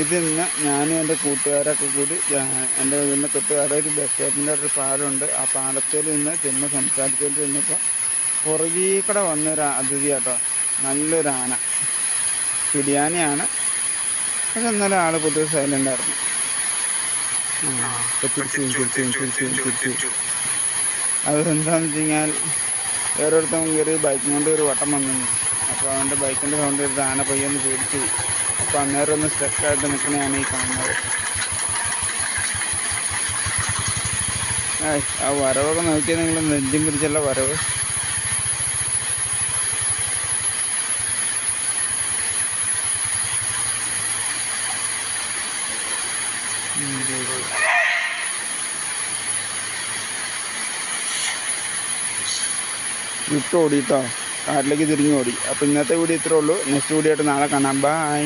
ഇത് ഇന്ന് ഞാനും എൻ്റെ കൂട്ടുകാരൊക്കെ കൂടി എൻ്റെ വീടിൻ്റെ തൊട്ടുകാരെ ഒരു ബസ് സ്റ്റോപ്പിൻ്റെ ഒരു പാലമുണ്ട്. ആ പാലത്തിൽ നിന്ന് ചെന്ന് സംസാരിച്ചുകൊണ്ട് ചെന്നപ്പോൾ പുറകിൽ കൂടെ വന്നൊരു അതിഥി കേട്ടോ, നല്ലൊരു ആന, പിടിയാനയാണ്. പക്ഷെ എന്നാലും ആൾ പൊതുവെ സൈലൻ്റ് ആയിരുന്നു. അതെന്താണെന്ന് വെച്ച് കഴിഞ്ഞാൽ വേറൊരുത്തം കയറി ബൈക്കും കൊണ്ട് ഒരു വട്ടം വന്നു. അപ്പോൾ അവൻ്റെ ബൈക്കിൻ്റെ സൗണ്ട് എടുത്ത് ആന പയ്യൊന്ന് പേടിച്ചു. അപ്പോൾ അന്നേരം ഒന്ന് സ്റ്റക്കായിട്ട് നിൽക്കണതാണ് ഈ കാണുന്നത്. ആ വരവൊക്കെ നോക്കിയാൽ നിങ്ങൾ നെഞ്ചും പിടിച്ചുള്ള വരവ്. വിട്ട് ഓടിട്ടോ, കാട്ടിലേക്ക് തിരിഞ്ഞു ഓടി. അപ്പോൾ ഇന്നത്തെ വീഡിയോ ഇത്രേ ഉള്ളൂ. നെക്സ്റ്റ് വീഡിയോ ആയിട്ട് നാളെ കാണാം. ബൈ.